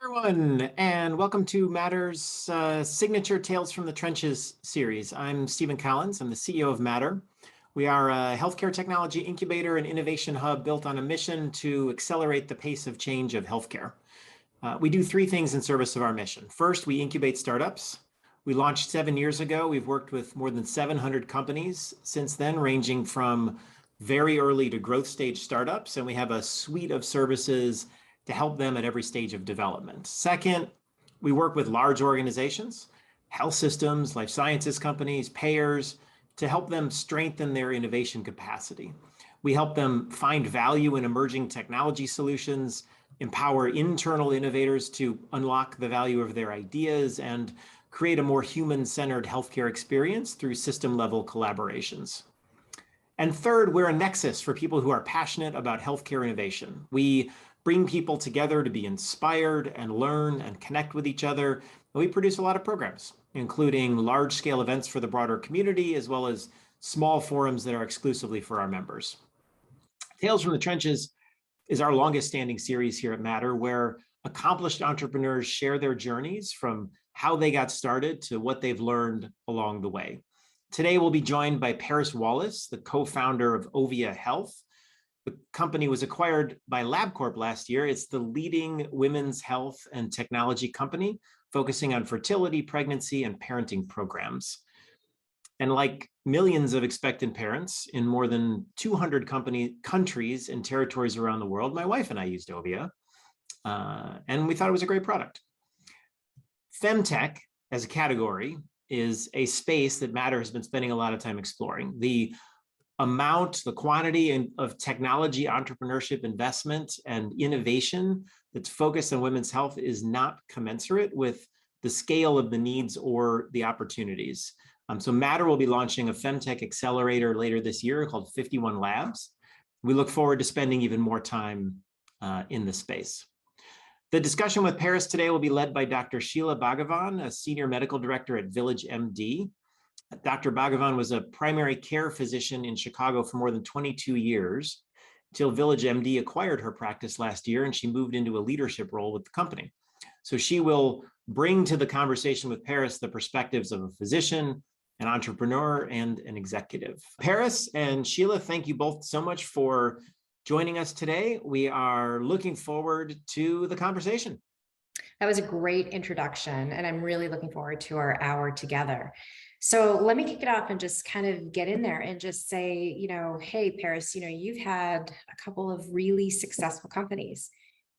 Everyone, and welcome to Matter's signature Tales from the Trenches series. I'm Stephen Collins. I'm the CEO of Matter. We are a healthcare technology incubator and innovation hub built on a mission to accelerate the pace of change of healthcare. We do three things in service of our mission. First, we incubate startups. We launched 7 years ago. We've worked with more than 700 companies since then, ranging from very early to growth stage startups, and we have a suite of services to help them at every stage of development. Second, we work with large organizations, health systems, life sciences companies, payers, to help them strengthen their innovation capacity. We help them find value in emerging technology solutions, empower internal innovators to unlock the value of their ideas, and create a more human-centered healthcare experience through system-level collaborations. And third, we're a nexus for people who are passionate about healthcare innovation. We bring people together to be inspired and learn and connect with each other. And we produce a lot of programs, including large-scale events for the broader community, as well as small forums that are exclusively for our members. Tales from the Trenches is our longest standing series here at Matter, where accomplished entrepreneurs share their journeys from how they got started to what they've learned along the way. Today, we'll be joined by Paris Wallace, the co-founder of Ovia Health. The company was acquired by Labcorp last year. It's the leading women's health and technology company focusing on fertility, pregnancy, and parenting programs. And like millions of expectant parents in more than 200 countries and territories around the world, my wife and I used Ovia, and we thought it was a great product. Femtech as a category is a space that Matter has been spending a lot of time exploring. The quantity of technology, entrepreneurship, investment, and innovation that's focused on women's health is not commensurate with the scale of the needs or the opportunities. So Matter will be launching a Femtech accelerator later this year called 51 Labs. We look forward to spending even more time in this space. The discussion with Paris today will be led by Dr. Sheila Bhagavan, a senior medical director at Village MD. Dr. Bhagavan was a primary care physician in Chicago for more than 22 years until Village MD acquired her practice last year, and she moved into a leadership role with the company. So she will bring to the conversation with Paris the perspectives of a physician, an entrepreneur, and an executive. Paris and Sheila, thank you both so much for joining us today. We are looking forward to the conversation. That was a great introduction, and I'm really looking forward to our hour together. So let me kick it off and just kind of get in there and just say, hey, Paris, you've had a couple of really successful companies.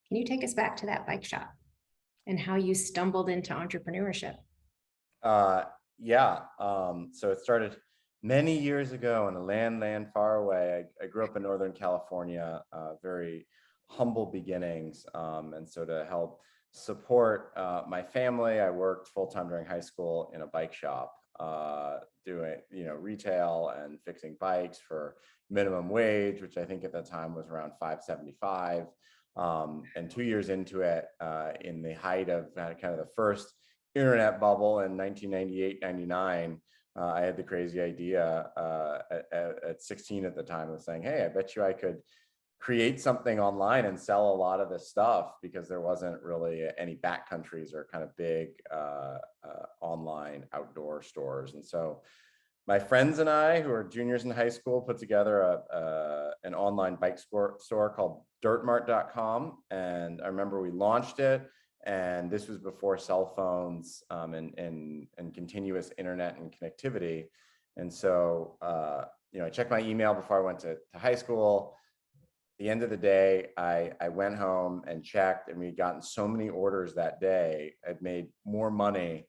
Can you take us back to that bike shop and how you stumbled into entrepreneurship? Yeah. So it started many years ago in a land far away. I grew up in Northern California, very humble beginnings. And so to help support my family, I worked full-time during high school in a bike shop, doing retail and fixing bikes for minimum wage, which I think at that time was around $5.75. And 2 years into it, in the height of kind of the first internet bubble in 1998, 99, I had the crazy idea at 16 at the time of saying, hey, I bet you I could create something online and sell a lot of this stuff, because there wasn't really any backcountries or kind of big online outdoor stores. And so my friends and I, who are juniors in high school, put together an online bike store called dirtmart.com. And I remember we launched it, and this was before cell phones and continuous internet and connectivity. And so I checked my email before I went to high school. At the end of the day, I went home and checked, and we'd gotten so many orders that day. I'd made more money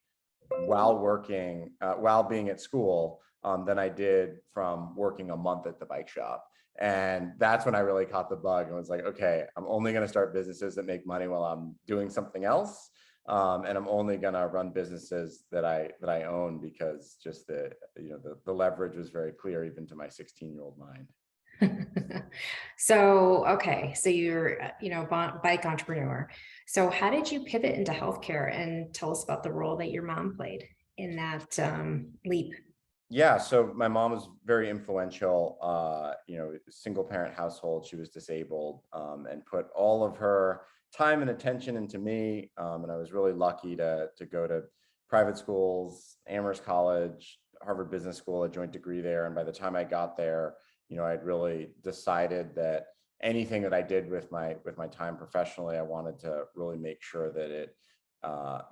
while working, while being at school, than I did from working a month at the bike shop. And that's when I really caught the bug and was like, okay, I'm only going to start businesses that make money while I'm doing something else. And I'm only going to run businesses that I own, because just the leverage was very clear even to my 16-year-old mind. So you're, bike entrepreneur. So how did you pivot into healthcare, and tell us about the role that your mom played in that leap? Yeah, so my mom was very influential, single parent household. She was disabled, and put all of her time and attention into me. And I was really lucky to go to private schools, Amherst College, Harvard Business School, a joint degree there. And by the time I got there, I'd really decided that anything that I did with my time professionally, I wanted to really make sure that it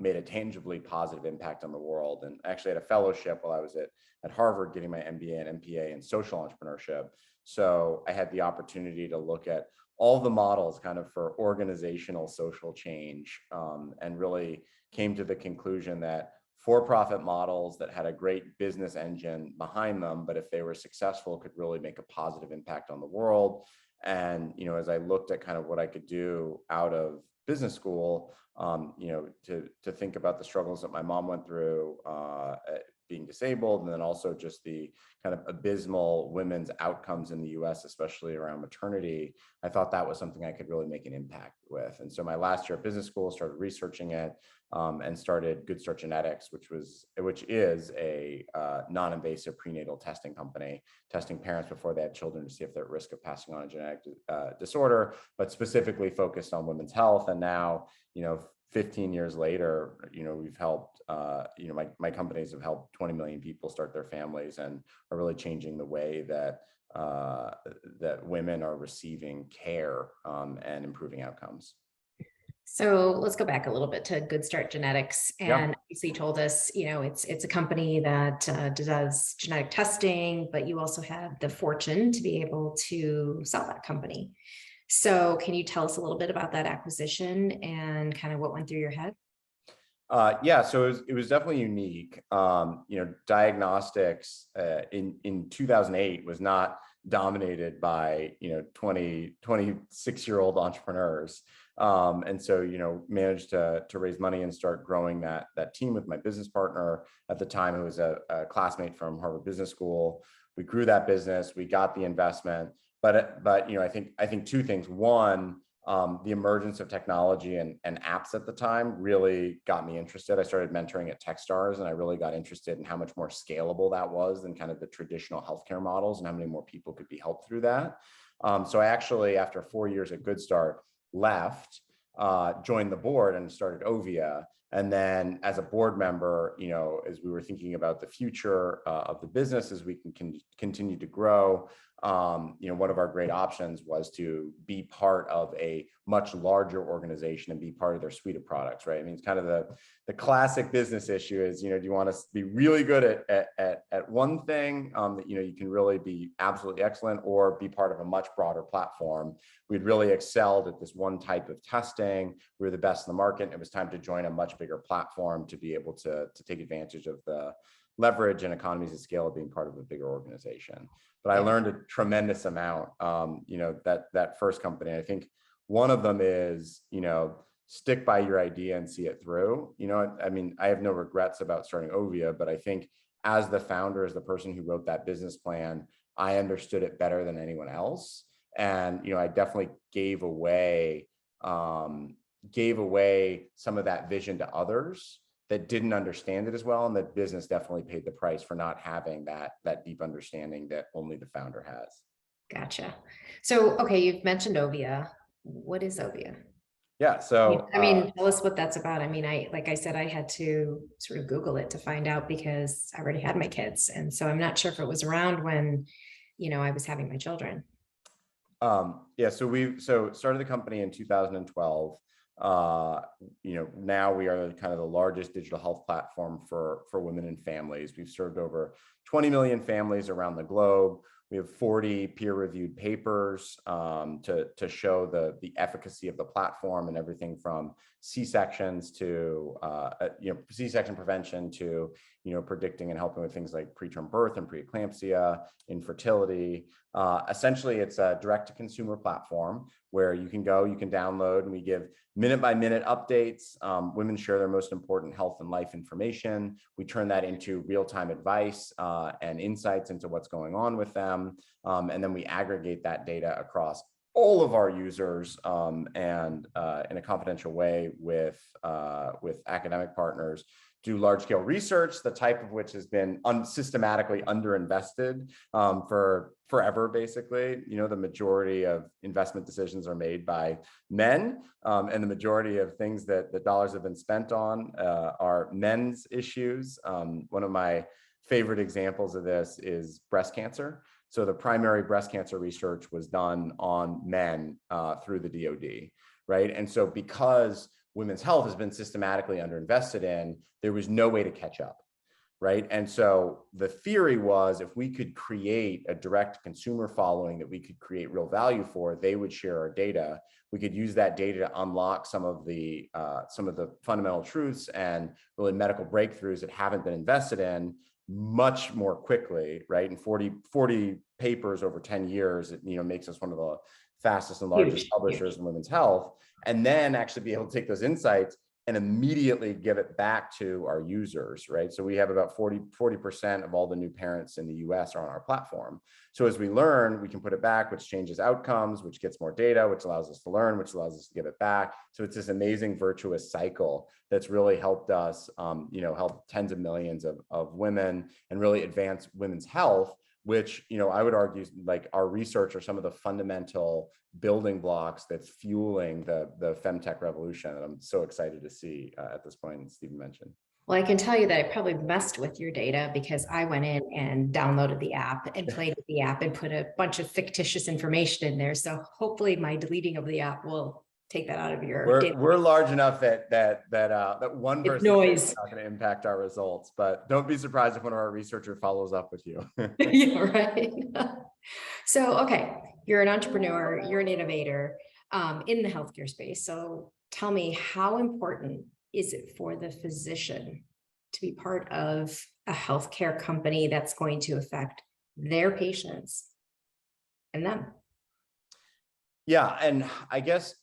made a tangibly positive impact on the world. And actually had a fellowship while I was at Harvard getting my MBA and MPA in social entrepreneurship. So I had the opportunity to look at all the models kind of for organizational social change, and really came to the conclusion that for-profit models that had a great business engine behind them, but if they were successful, could really make a positive impact on the world. And, as I looked at kind of what I could do out of business school, to think about the struggles that my mom went through, being disabled, and then also just the kind of abysmal women's outcomes in the US, especially around maternity, I thought that was something I could really make an impact with. And so my last year at business school, started researching it, and started Good Start Genetics, which is a non-invasive prenatal testing company, testing parents before they have children to see if they're at risk of passing on a genetic disorder, but specifically focused on women's health. And now, 15 years later, we've helped, my companies have helped 20 million people start their families and are really changing the way that that women are receiving care, and improving outcomes. So let's go back a little bit to Good Start Genetics. Yeah. And obviously you told us, it's a company that does genetic testing, but you also had the fortune to be able to sell that company. So can you tell us a little bit about that acquisition and kind of what went through your head? Yeah, so it was definitely unique. Diagnostics in 2008 was not dominated by 26-year-old entrepreneurs, and so managed to raise money and start growing that team with my business partner at the time, who was a classmate from Harvard Business School. We grew that business, we got the investment, but I think two things. One, the emergence of technology and apps at the time really got me interested. I started mentoring at Techstars, and I really got interested in how much more scalable that was than kind of the traditional healthcare models, and how many more people could be helped through that. So I actually, after 4 years at Good Start, left, joined the board and started Ovia. And then as a board member, as we were thinking about the future of the business, as we can continue to grow, one of our great options was to be part of a much larger organization and be part of their suite of products, right? I mean, it's kind of the classic business issue is, do you want to be really good at one thing, that, you can really be absolutely excellent, or be part of a much broader platform? We'd really excelled at this one type of testing. We were the best in the market. It was time to join a much bigger platform to be able to take advantage of the leverage and economies of scale of being part of a bigger organization. But I learned a tremendous amount, that first company. I think one of them is, stick by your idea and see it through. I mean, I have no regrets about starting Ovia, but I think as the founder, as the person who wrote that business plan, I understood it better than anyone else. And, I definitely gave away some of that vision to others that didn't understand it as well. And the business definitely paid the price for not having that deep understanding that only the founder has. Gotcha. So, okay, you've mentioned Ovia. What is Ovia? Yeah. So, tell us what that's about. I mean, like I said, I had to sort of Google it to find out because I already had my kids. And so I'm not sure if it was around when, I was having my children. Yeah, so started the company in 2012. Now we are kind of the largest digital health platform for women and families. We've served over 20 million families around the globe. We have 40 peer-reviewed papers, to show the efficacy of the platform, and everything from C-sections to C-section prevention to predicting and helping with things like preterm birth and preeclampsia, infertility. Essentially, it's a direct-to-consumer platform where you can go, you can download, and we give minute-by-minute updates. Women share their most important health and life information. We turn that into real-time advice and insights into what's going on with them. And then we aggregate that data across all of our users and in a confidential way with academic partners, do large-scale research, the type of which has been systematically underinvested for forever, basically. You know, the majority of investment decisions are made by men, and the majority of things that the dollars have been spent on are men's issues. One of my favorite examples of this is breast cancer. So the primary breast cancer research was done on men through the DoD, right? And so because women's health has been systematically underinvested in, there was no way to catch up, right? And so the theory was if we could create a direct consumer following that we could create real value for, they would share our data. We could use that data to unlock some of the fundamental truths and really medical breakthroughs that haven't been invested in much more quickly, right? And 40 papers over 10 years, it makes us one of the fastest and largest publishers in women's health, and then actually be able to take those insights and immediately give it back to our users, right? So we have about 40% of all the new parents in the US are on our platform. So as we learn, we can put it back, which changes outcomes, which gets more data, which allows us to learn, which allows us to give it back. So it's this amazing virtuous cycle that's really helped us, help tens of millions of women and really advance women's health, which, I would argue, like, our research are some of the fundamental building blocks that's fueling the femtech revolution. And I'm so excited to see at this point, Stephen mentioned. Well, I can tell you that I probably messed with your data because I went in and downloaded the app and played with the app and put a bunch of fictitious information in there. So hopefully my deleting of the app will take that out of your data. We're large enough that one person is not going to impact our results, but don't be surprised if one of our researchers follows up with you. Yeah, right. So, okay, you're an entrepreneur, you're an innovator in the healthcare space. So tell me, how important is it for the physician to be part of a healthcare company that's going to affect their patients and them? Yeah, and I guess,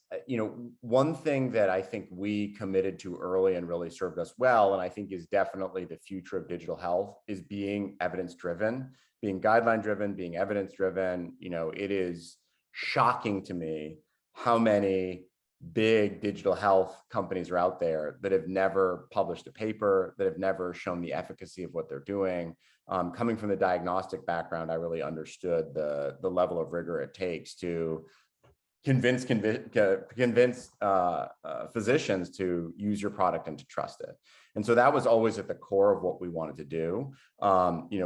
one thing that I think we committed to early and really served us well, and I think is definitely the future of digital health, is being evidence-driven, being guideline-driven, being evidence-driven. It is shocking to me how many big digital health companies are out there that have never published a paper, that have never shown the efficacy of what they're doing. Coming from the diagnostic background, I really understood the level of rigor it takes to convince physicians to use your product and to trust it. And so that was always at the core of what we wanted to do.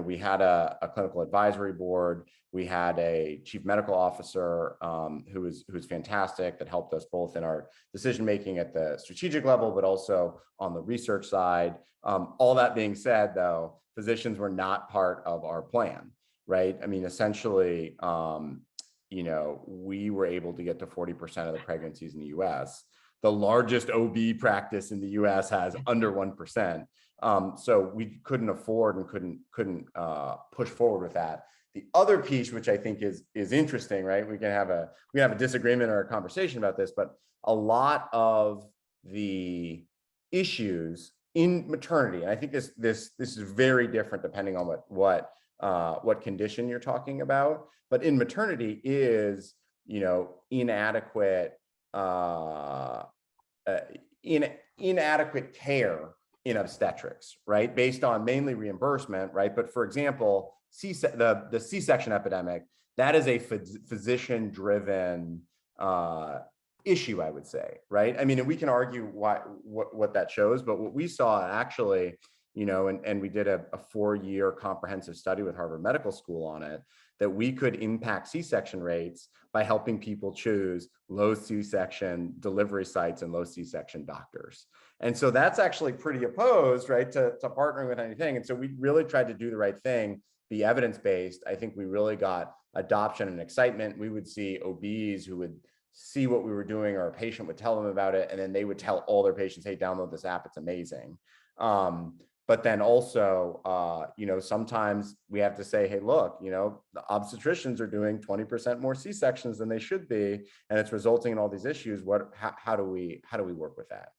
We had a clinical advisory board. We had a chief medical officer who was fantastic, that helped us both in our decision-making at the strategic level, but also on the research side. All that being said, though, physicians were not part of our plan, right? I mean, essentially, we were able to get to 40% of the pregnancies in the US. The largest OB practice in the US has under 1%. So we couldn't afford and couldn't push forward with that. The other piece, which I think is interesting, right? We can have a disagreement or a conversation about this, but a lot of the issues in maternity, and I think this is very different depending on what condition you're talking about, but in maternity is, inadequate care in obstetrics, right? Based on mainly reimbursement, right? But for example, the C-section epidemic, that is a physician-driven issue, I would say, right? I mean, and we can argue what that shows, but what we saw actually, and we did a 4-year comprehensive study with Harvard Medical School on it, that we could impact C-section rates by helping people choose low C-section delivery sites and low C-section doctors. And so that's actually pretty opposed, right, to partnering with anything. And so we really tried to do the right thing, be evidence-based. I think we really got adoption and excitement. We would see OBs who would see what we were doing, or a patient would tell them about it, and then they would tell all their patients, hey, download this app, it's amazing. But then also, sometimes we have to say, hey, look, the obstetricians are doing 20% more C-sections than they should be, and it's resulting in all these issues. How do we work with that?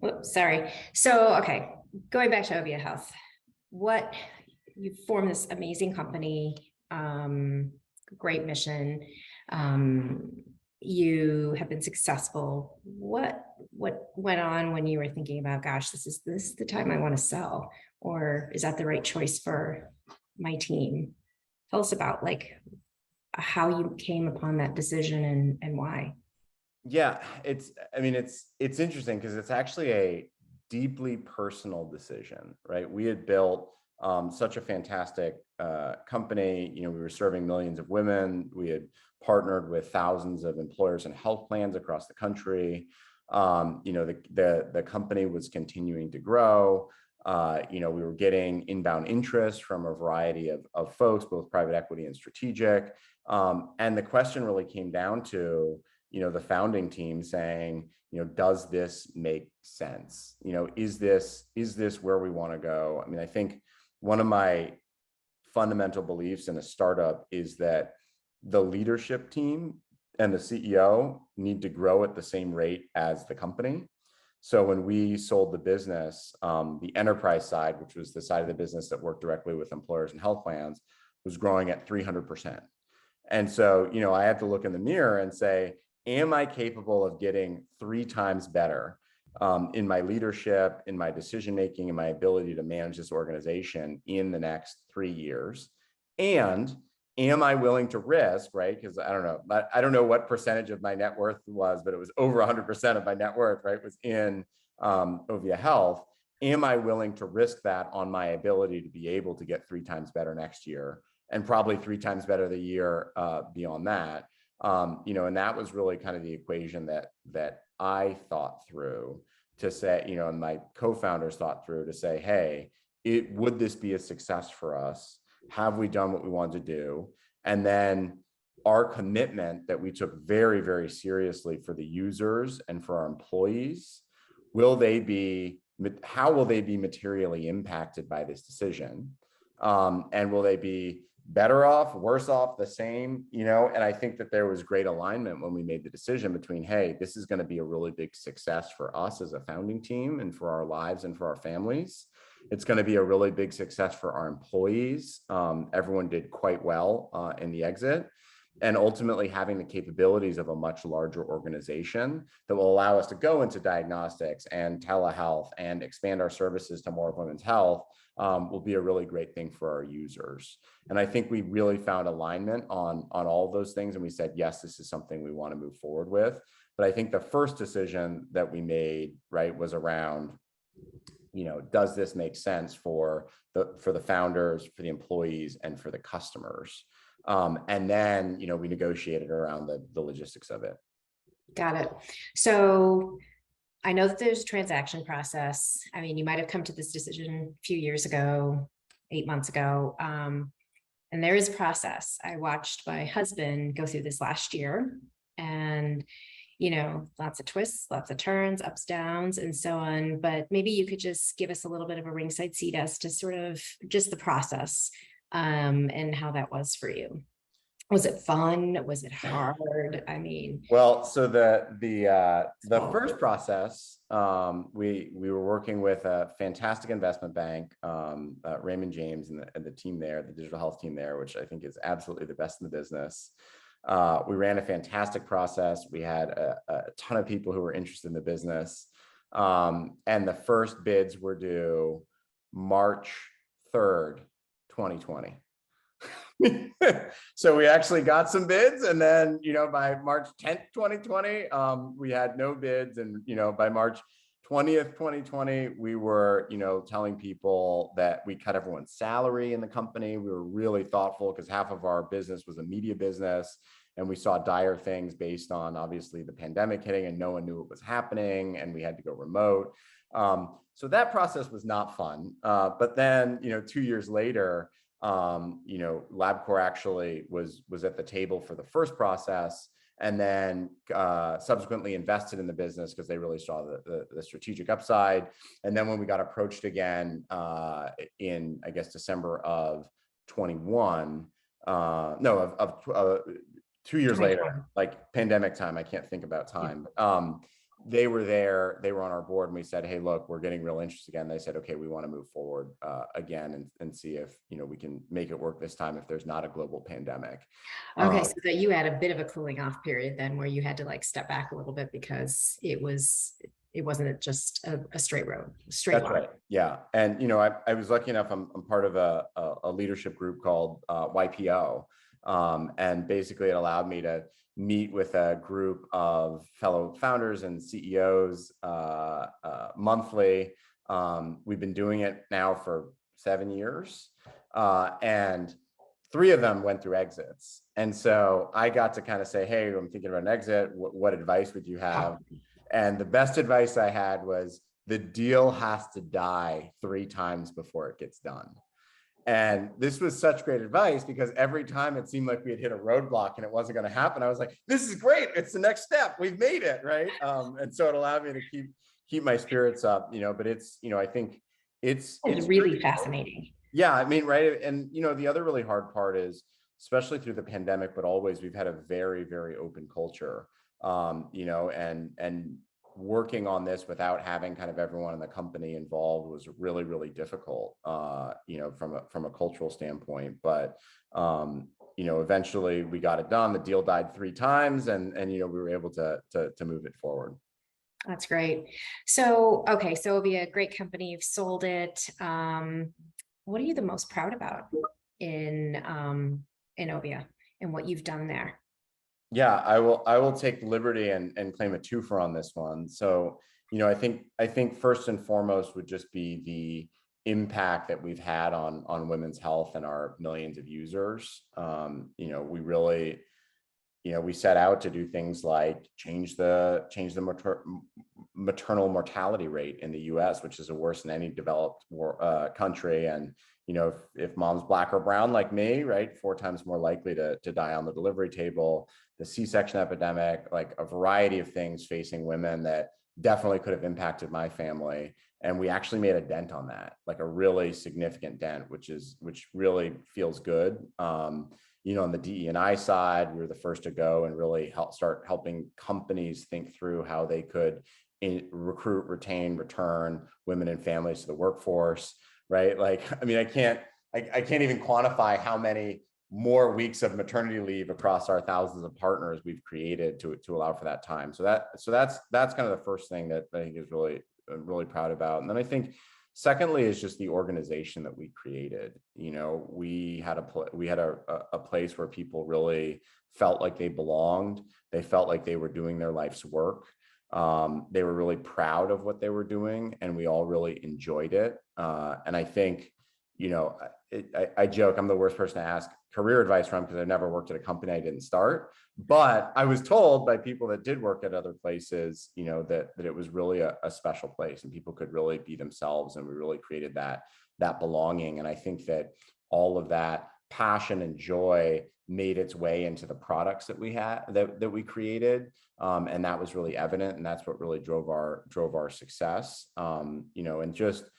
Oops, sorry. So, okay, going back to Ovia Health, you formed this amazing company. great mission. You have been successful. What went on when you were thinking about, gosh, this is the time I want to sell, or is that the right choice for my team? Tell us about like how you came upon that decision and why. Yeah, I mean, it's interesting because it's actually a deeply personal decision, right? We had built such a fantastic company. You know, we were serving millions of women. We had partnered with thousands of employers and health plans across the country. You know, the company was continuing to grow. You know, we were getting inbound interest from a variety of folks, both private equity and strategic. And the question really came down to, you know, the founding team saying, you know, does this make sense? You know, is this where we want to go? I mean, I think one of my fundamental beliefs in a startup is that the leadership team and the CEO need to grow at the same rate as the company. So when we sold the business, the enterprise side, which was the side of the business that worked directly with employers and health plans, was growing at 300%. And so, you know, I had to look in the mirror and say, am I capable of getting 3 times better in my leadership, in my decision-making, in my ability to manage this organization in the next 3 years? And am I willing to risk, right? Because I don't know what percentage of my net worth was, but it was over 100% of my net worth, right? Was in Ovia Health. Am I willing to risk that on my ability to be able to get 3 times better next year, and probably 3 times better the year beyond that? You know, and that was really kind of the equation that I thought through to say, you know, and my co-founders thought through to say, hey, would this be a success for us? Have we done what we wanted to do? And then our commitment that we took very, very seriously for the users and for our employees, how will they be materially impacted by this decision? And will they be better off, worse off, the same, you know? And I think that there was great alignment when we made the decision between, hey, this is going to be a really big success for us as a founding team and for our lives and for our families. It's going to be a really big success for our employees. Everyone did quite well in the exit. And ultimately having the capabilities of a much larger organization that will allow us to go into diagnostics and telehealth and expand our services to more of women's health will be a really great thing for our users. And I think we really found alignment on all of those things. And we said, yes, this is something we want to move forward with. But I think the first decision that we made, right, was around, you know, does this make sense for the founders, for the employees, and for the customers? And then, you know, we negotiated around the logistics of it. Got it. So I know that there's a transaction process. I mean, you might have come to this decision a few years ago, 8 months ago. And there is a process. I watched my husband go through this last year, and, you know, lots of twists, lots of turns, ups, downs, and so on. But maybe you could just give us a little bit of a ringside seat as to sort of just the process and how that was for you. Was it fun? Was it hard? I mean, well, so the first process, we were working with a fantastic investment bank, Raymond James, and the team there, the digital health team there, which I think is absolutely the best in the business. We ran a fantastic process. We had a ton of people who were interested in the business, and the first bids were due March 3rd, 2020. So we actually got some bids, and then, you know, by March 10th, 2020, we had no bids, and, you know, by March 20th, 2020, we were, you know, telling people that we cut everyone's salary in the company. We were really thoughtful because half of our business was a media business, and we saw dire things based on obviously the pandemic hitting, and no one knew what was happening, and we had to go remote. So that process was not fun. But then, you know, 2 years later, you know, Labcorp actually was at the table for the first process, and then subsequently invested in the business because they really saw the strategic upside. And then when we got approached again in, I guess, December of 21, 2 years later, like pandemic time, I can't think about time. they were there, they were on our board, and we said, hey, look, we're getting real interest again. They said, okay, we want to move forward again and see if, we can make it work this time if there's not a global pandemic. Okay, so that you had a bit of a cooling off period then where you had to like step back a little bit because it wasn't just a straight road, straight That's line. right. Yeah. And, I was lucky enough, I'm part of a leadership group called YPO. And basically it allowed me to meet with a group of fellow founders and CEOs monthly. We've been doing it now for 7 years. And 3 of them went through exits. And so I got to kind of say, hey, I'm thinking about an exit. What advice would you have? And the best advice I had was the deal has to die 3 times before it gets done. And this was such great advice because every time it seemed like we had hit a roadblock and it wasn't going to happen, I was like, this is great. It's the next step. We've made it. Right. And so it allowed me to keep my spirits up, but it's, I think it's really fascinating. Yeah. I mean, right. And, the other really hard part is, especially through the pandemic, but always, we've had a very, very open culture, and working on this without having kind of everyone in the company involved was really, really difficult, from a cultural standpoint. But, eventually we got it done. The deal died 3 times and we were able to move it forward. That's great. So, okay. So Ovia, great company. You've sold it. What are you the most proud about in Ovia and what you've done there? Yeah, I will take liberty and claim a twofer on this one. So, I think first and foremost would just be the impact that we've had on women's health and our millions of users. We really, we set out to do things like change the maternal mortality rate in the US, which is the worst in any developed country. And if mom's Black or brown like me, right, 4 times more likely to die on the delivery table. The C-section epidemic, like a variety of things facing women that definitely could have impacted my family. And we actually made a dent on that, like a really significant dent, which really feels good. On the DE&I side, we were the first to go and really start helping companies think through how they could recruit, retain, return women and families to the workforce, right? Like, I mean, I can't even quantify how many more weeks of maternity leave across our thousands of partners we've created to allow for that time. So that's kind of the first thing that I think is really proud about. And then I think secondly is just the organization that we created. We had a place where people really felt like they belonged. They felt like they were doing their life's work. They were really proud of what they were doing, and we all really enjoyed it. And I think, I joke, I'm the worst person to ask career advice from because I've never worked at a company I didn't start. But I was told by people that did work at other places, that it was really a special place and people could really be themselves. And we really created that belonging. And I think that all of that passion and joy made its way into the products that we had, that we created. And that was really evident. And that's what really drove our success. And just,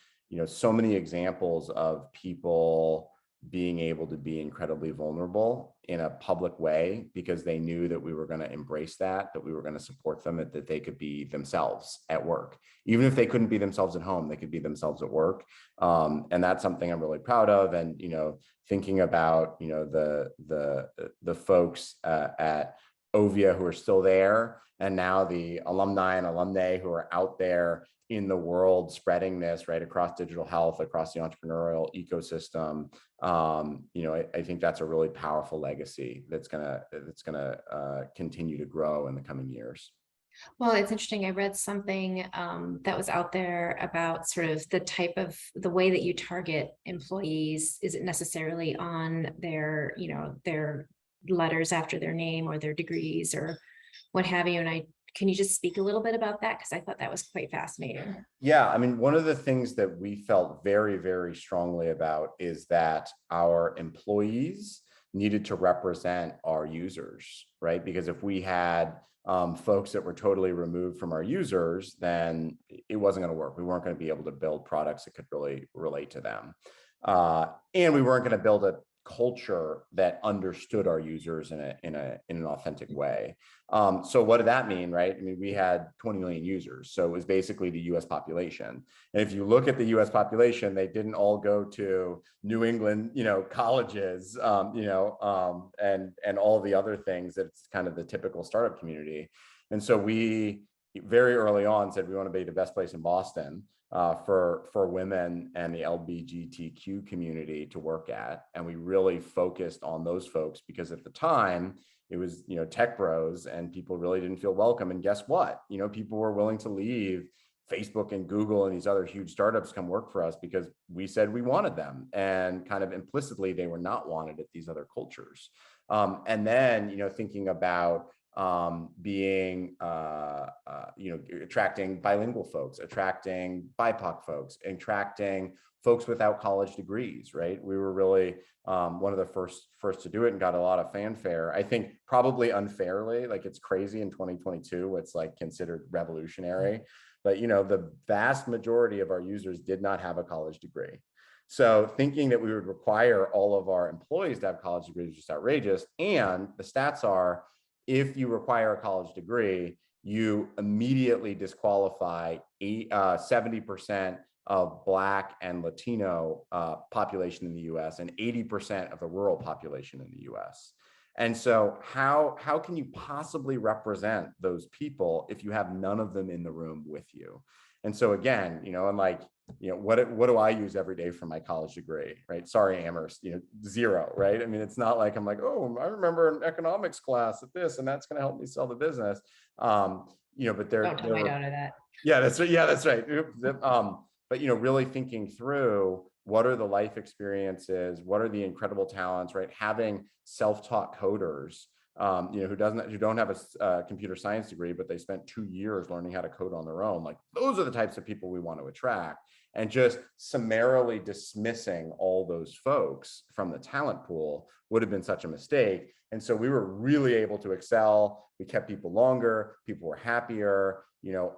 so many examples of people being able to be incredibly vulnerable in a public way because they knew that we were going to embrace that we were going to support them, that they could be themselves at work. Even if they couldn't be themselves at home, they could be themselves at work. And that's something I'm really proud of. And, thinking about, the folks at Ovia who are still there, and now the alumni and alumnae who are out there in the world spreading this right across digital health, across the entrepreneurial ecosystem. I think that's a really powerful legacy that's gonna continue to grow in the coming years. Well, it's interesting. I read something that was out there about sort of the way that you target employees. Is it necessarily on their letters after their name or their degrees or what have you? And can you just speak a little bit about that? Because I thought that was quite fascinating. Yeah, I mean, one of the things that we felt very, very strongly about is that our employees needed to represent our users, right? Because if we had folks that were totally removed from our users, then it wasn't going to work. We weren't going to be able to build products that could really relate to them. And we weren't going to build a culture that understood our users in an authentic way. So what did that mean, right? I mean, we had 20 million users, so it was basically the US population. And if you look at the US population, they didn't all go to New England, colleges, and all the other things that's kind of the typical startup community. And so we very early on said we want to be the best place in Boston for women and the LGBTQ community to work at. And we really focused on those folks because at the time it was, tech bros, and people really didn't feel welcome. And guess what? People were willing to leave Facebook and Google and these other huge startups come work for us because we said we wanted them, and kind of implicitly they were not wanted at these other cultures. And then, thinking about attracting bilingual folks, attracting BIPOC folks, attracting folks without college degrees, right? We were really one of the first to do it and got a lot of fanfare. I think probably unfairly, like it's crazy in 2022, it's like considered revolutionary, but the vast majority of our users did not have a college degree. So thinking that we would require all of our employees to have college degrees is just outrageous. And the stats are, if you require a college degree, you immediately disqualify 70% of Black and Latino population in the US and 80% of the rural population in the US. And so how can you possibly represent those people if you have none of them in the room with you? And so again, what do I use every day for my college degree, right? Sorry, Amherst, zero, right? I mean, it's not like I'm like, oh, I remember an economics class at this, and that's going to help me sell the business. But there. Don't tell my daughter that. Yeah, that's right. Yeah, that's right. But really thinking through what are the life experiences, what are the incredible talents, right? Having self-taught coders, who don't have a computer science degree, but they spent 2 years learning how to code on their own. Like those are the types of people we want to attract. And just summarily dismissing all those folks from the talent pool would have been such a mistake. And so we were really able to excel. We kept people longer, people were happier.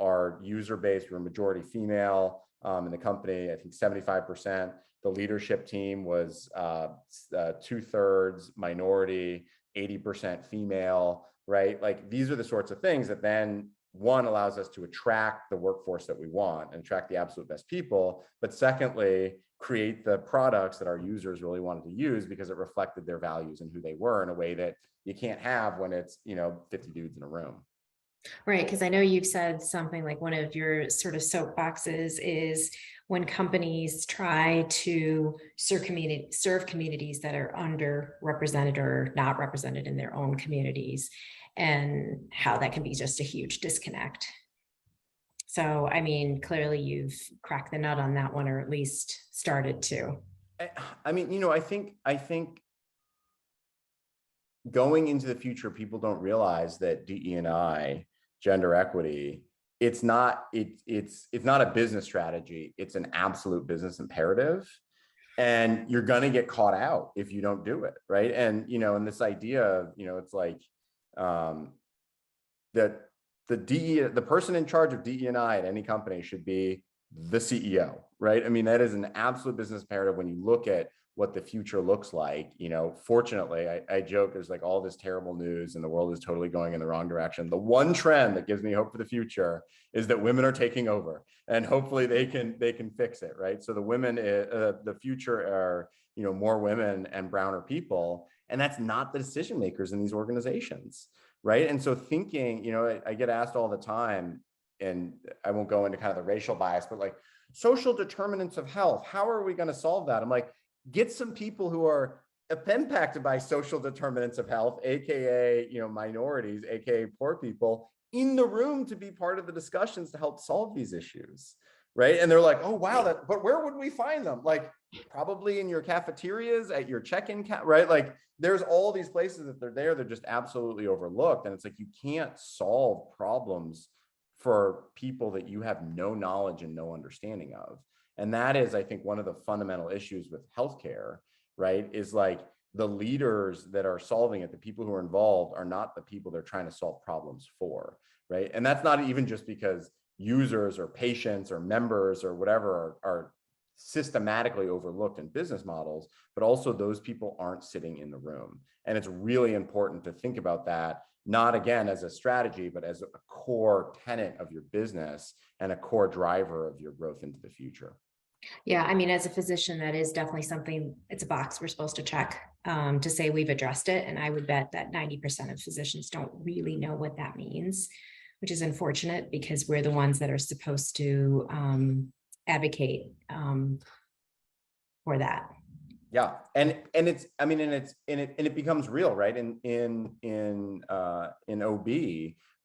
Our user base, we were majority female in the company, I think 75%. The leadership team was 2/3 minority, 80% female, right? Like these are the sorts of things that then one allows us to attract the workforce that we want and attract the absolute best people. But secondly, create the products that our users really wanted to use because it reflected their values and who they were in a way that you can't have when it's, 50 dudes in a room. Right, because I know you've said something like one of your sort of soapboxes is when companies try to serve communities that are underrepresented or not represented in their own communities, and how that can be just a huge disconnect. So, I mean, clearly you've cracked the nut on that one, or at least started to. I mean, I think going into the future, people don't realize that DE&I, gender equity, it's not a business strategy. It's an absolute business imperative. And you're going to get caught out if you don't do it. Right. And, and this idea of, it's like that the person in charge of DE&I at any company should be the CEO. Right. I mean, that is an absolute business imperative when you look at what the future looks like. Fortunately, I joke, there's like all this terrible news and the world is totally going in the wrong direction. The one trend that gives me hope for the future is that women are taking over, and hopefully they can fix it, right? So the women, the future are, more women and browner people, and that's not the decision makers in these organizations, right? And so thinking, I get asked all the time, and I won't go into kind of the racial bias, but like social determinants of health, how are we going to solve that? I'm like, get some people who are impacted by social determinants of health, AKA, minorities, AKA poor people, in the room to be part of the discussions to help solve these issues, right? And they're like, oh, wow, but where would we find them? Like probably in your cafeterias, at your check-in, right? Like there's all these places that they're just absolutely overlooked. And it's like, you can't solve problems for people that you have no knowledge and no understanding of. And that is, I think, one of the fundamental issues with healthcare, right? Is like the leaders that are solving it, the people who are involved are not the people they're trying to solve problems for, right? And that's not even just because users or patients or members or whatever are systematically overlooked in business models, but also those people aren't sitting in the room. And it's really important to think about that, not again as a strategy, but as a core tenet of your business and a core driver of your growth into the future. Yeah, I mean, as a physician, that is definitely something, it's a box we're supposed to check to say we've addressed it. And I would bet that 90% of physicians don't really know what that means, which is unfortunate because we're the ones that are supposed to advocate for that. Yeah, and it's, I mean, and it becomes real, right? In OB,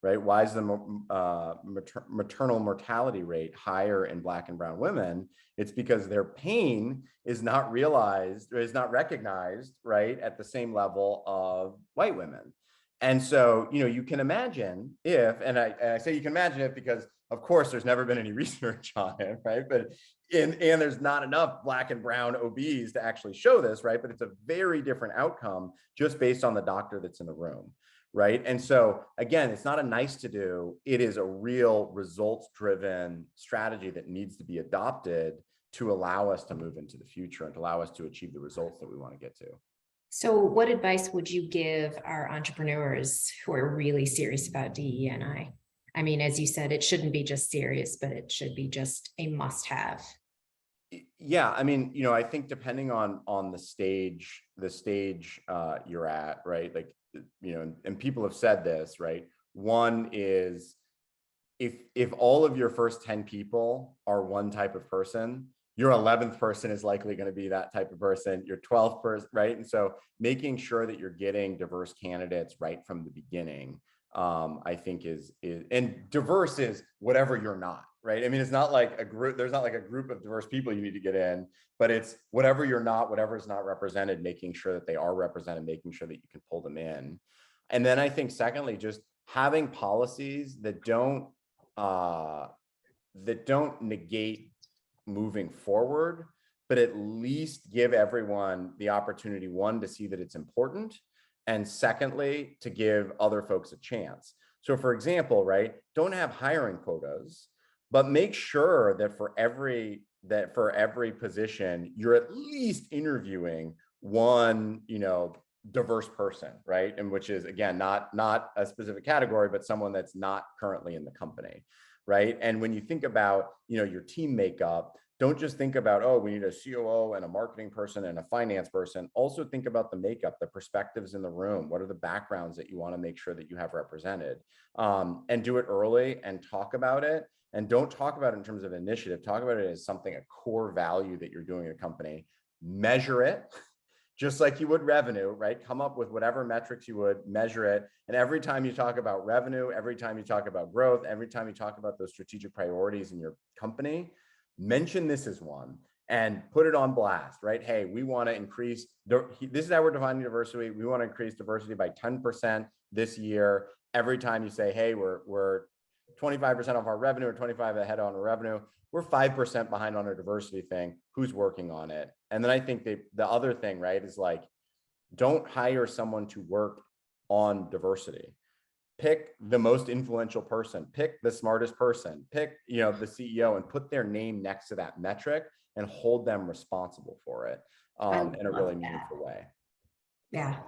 right? Why is the maternal mortality rate higher in Black and brown women? It's because their pain is not realized or is not recognized, right, at the same level of white women. And so, you know, you can imagine if, and I say you can imagine it because, of course, there's never been any research on it, right? But and there's not enough Black and brown OBs to actually show this, right? But it's a very different outcome just based on the doctor that's in the room, right? And so again, it's not a nice to do, it is a real results-driven strategy that needs to be adopted to allow us to move into the future and to allow us to achieve the results that we want to get to. So what advice would you give our entrepreneurs who are really serious about DE&I? I mean, as you said, it shouldn't be just serious, but it should be just a must-have. Yeah, I mean, you know, I think depending on the stage you're at, right? Like, you know, and people have said this, right? One is if all of your first 10 people are one type of person, your 11th person is likely going to be that type of person, your 12th person, right? And so making sure that you're getting diverse candidates right from the beginning, I think is and diverse is whatever you're not, right? I mean, it's not like a group, there's not like a group of diverse people you need to get in, but it's whatever you're not, whatever is not represented, making sure that they are represented, making sure that you can pull them in. And then I think secondly, just having policies that don't negate moving forward, but at least give everyone the opportunity, one, to see that it's important, and secondly, to give other folks a chance. So for example, right, don't have hiring quotas, but make sure that for every position, you're at least interviewing one, you know, diverse person, right? And which is, again, not a specific category, but someone that's not currently in the company, right? And when you think about, you know, your team makeup, don't just think about, oh, we need a COO and a marketing person and a finance person. Also think about the makeup, the perspectives in the room. What are the backgrounds that you want to make sure that you have represented? And do it early and talk about it. And don't talk about it in terms of initiative. Talk about it as something, a core value that you're doing in a company. Measure it. Just like you would revenue, right? Come up with whatever metrics you would, measure it. And every time you talk about revenue, every time you talk about growth, every time you talk about those strategic priorities in your company, mention this as one and put it on blast, right? Hey, we want to increase, this is how we're defining diversity. We want to increase diversity by 10% this year. Every time you say, hey, we're 25% of our revenue or 25 ahead on our revenue, we're 5% behind on our diversity thing. Who's working on it? And then I think the other thing, right, is like, don't hire someone to work on diversity. Pick the most influential person, pick the smartest person, pick, you know, the CEO, and put their name next to that metric and hold them responsible for it in a really meaningful way. Yeah,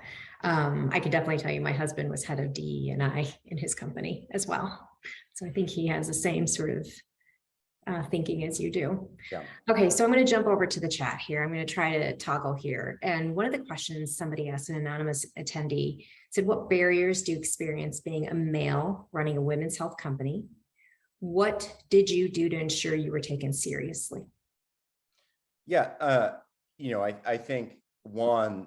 I could definitely tell you my husband was head of DE&I in his company as well. So I think he has the same sort of thinking as you do. Yeah. Okay, so I'm going to jump over to the chat here. I'm going to try to toggle here. And one of the questions somebody asked, an anonymous attendee, said, what barriers do you experience being a male running a women's health company? What did you do to ensure you were taken seriously? Yeah, you know, I think one,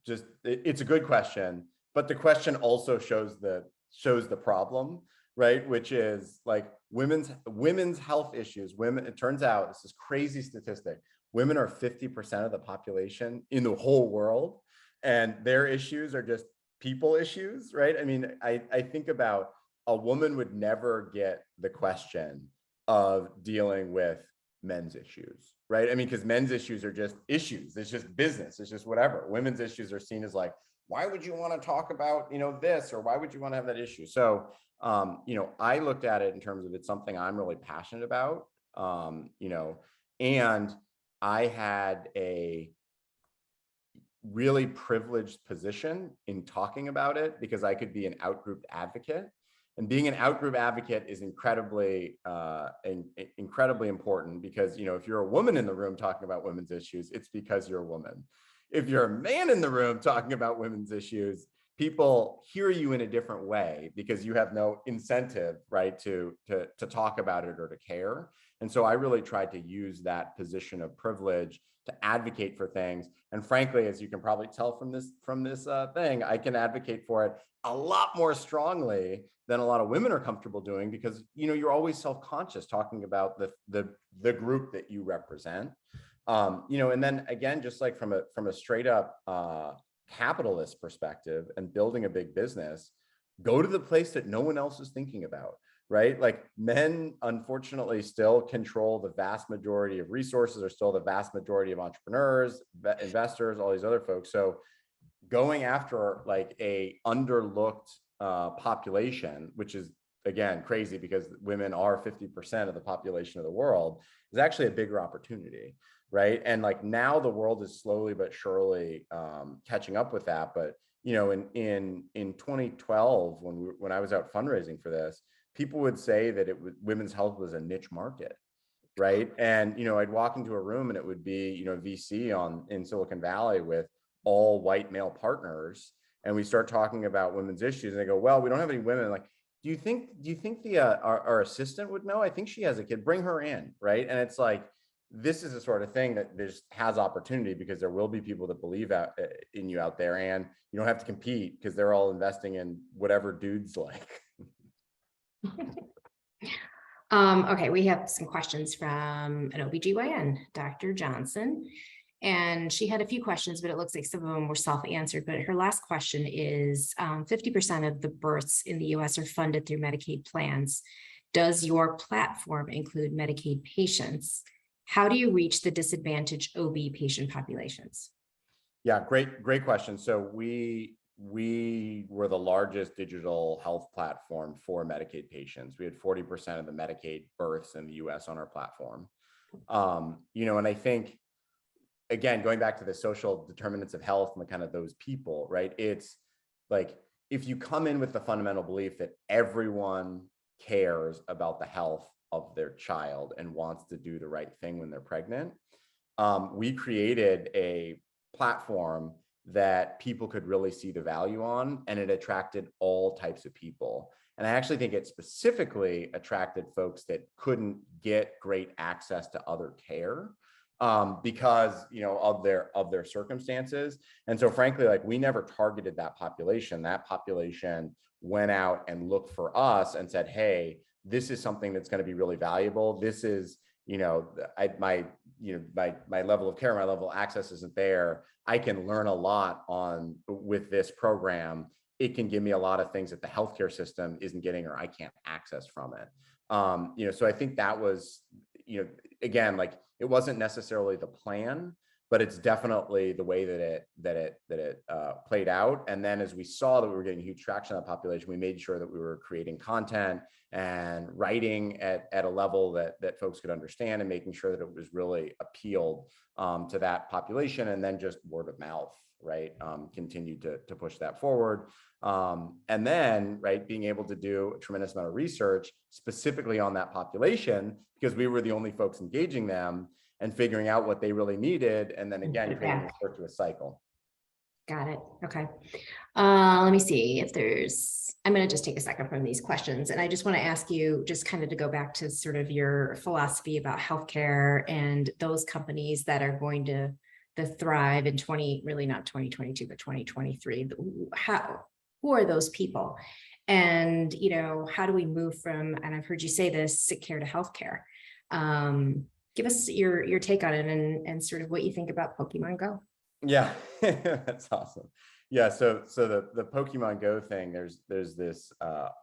just it's a good question, but the question also shows the problem, right? Which is like women's health issues. Women, it turns out, this is crazy statistic, women are 50% of the population in the whole world, and their issues are just people issues, right? I mean, I think about, a woman would never get the question of dealing with men's issues, right? I mean, because men's issues are just issues. It's just business. It's just whatever. Women's issues are seen as like, why would you want to talk about, you know, this, or why would you want to have that issue? So, you know, I looked at it in terms of, it's something I'm really passionate about, you know, and I had a really privileged position in talking about it because I could be an outgroup advocate. And being an outgroup advocate is incredibly important because, you know, if you're a woman in the room talking about women's issues, it's because you're a woman. If you're a man in the room talking about women's issues, people hear you in a different way because you have no incentive, right, to talk about it or to care. And so I really tried to use that position of privilege to advocate for things. And frankly, as you can probably tell from this thing, I can advocate for it a lot more strongly than a lot of women are comfortable doing because, you know, you're always self-conscious talking about the group that you represent. You know, and then again, just like from a straight up capitalist perspective and building a big business, go to the place that no one else is thinking about, right? Like men, unfortunately, still control the vast majority of resources, are still the vast majority of entrepreneurs, investors, all these other folks. So going after like a underlooked population, which is again crazy because women are 50% of the population of the world, is actually a bigger opportunity, right? And like now the world is slowly but surely catching up with that. But you know, in 2012, when I was out fundraising for this, people would say that women's health was a niche market, right? And you know, I'd walk into a room and it would be, you know, VC in Silicon Valley with all white male partners, and we start talking about women's issues, and they go, "Well, we don't have any women." Like, do you think our assistant would know? I think she has a kid. Bring her in, right? And it's like, this is the sort of thing that just has opportunity because there will be people that believe in you out there, and you don't have to compete because they're all investing in whatever dudes like. Okay, we have some questions from an OBGYN, Dr. Johnson, and she had a few questions, but it looks like some of them were self-answered. But her last question is 50% of the births in the US are funded through Medicaid plans. Does your platform include Medicaid patients? How do you reach the disadvantaged OB patient populations? Yeah, great question. So we were the largest digital health platform for Medicaid patients. We had 40% of the Medicaid births in the US on our platform. You know, and I think, again, going back to the social determinants of health and the kind of those people, right? It's like, if you come in with the fundamental belief that everyone cares about the health of their child and wants to do the right thing when they're pregnant, we created a platform that people could really see the value on, and it attracted all types of people. And I actually think it specifically attracted folks that couldn't get great access to other care because, you know, of their circumstances. And so frankly, like, we never targeted that population. That population went out and looked for us and said, hey, this is something that's going to be really valuable. This is, you know, my level of care, my level of access isn't there. I can learn a lot with this program. It can give me a lot of things that the healthcare system isn't getting, or I can't access from it. You know, so I think that was, you know, again, like, it wasn't necessarily the plan, but it's definitely the way that it played out. And then as we saw that we were getting huge traction on the population, we made sure that we were creating content and writing at a level that folks could understand, and making sure that it was really appealed to that population. And then just word of mouth, right, continued to push that forward. And then, right, being able to do a tremendous amount of research specifically on that population, because we were the only folks engaging them, and figuring out what they really needed. And then again, creating a virtuous cycle. Got it. Okay. Let me see if I'm going to just take a second from these questions. And I just want to ask you, just kind of to go back to sort of your philosophy about healthcare and those companies that are going to thrive in really not 2022, but 2023. Who are those people? And, you know, how do we move from, and I've heard you say this, sick care to healthcare. Give us your take on it and sort of what you think about Pokemon Go. Yeah, that's awesome. Yeah, so the Pokemon Go thing, there's this,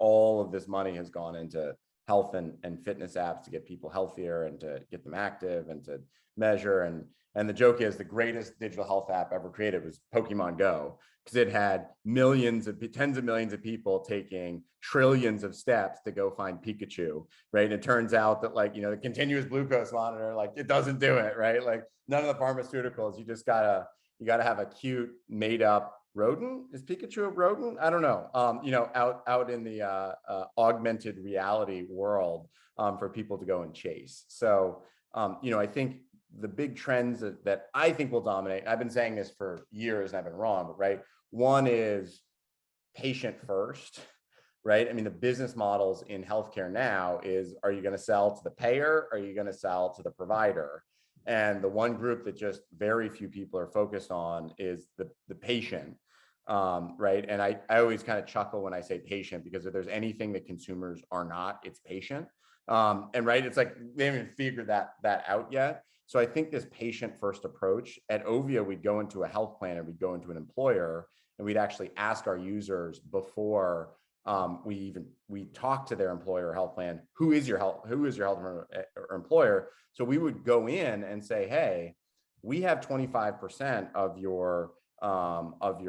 all of this money has gone into health and fitness apps to get people healthier and to get them active and to measure. And And the joke is the greatest digital health app ever created was Pokemon Go, because it had tens of millions of people taking trillions of steps to go find Pikachu, right? And it turns out that, like, the continuous glucose monitor, like, it doesn't do it, right? Like, none of the pharmaceuticals, you gotta have a cute made up rodent. Is Pikachu a rodent? I don't know. Out in the augmented reality world for people to go and chase. So, I think the big trends that I think will dominate, I've been saying this for years and I've been wrong, but right, one is patient first, right? I mean, the business models in healthcare now is, are you going to sell to the payer? Or are you going to sell to the provider? And the one group that just very few people are focused on is the patient, right? And I always kind of chuckle when I say patient, because if there's anything that consumers are not, it's patient. And right, it's like they haven't even figured that out yet. So I think this patient first approach at Ovia, we'd go into a health plan and we'd go into an employer and we'd actually ask our users before we talk to their employer or health plan, who is your health or employer. So we would go in and say, hey, we have 25% of your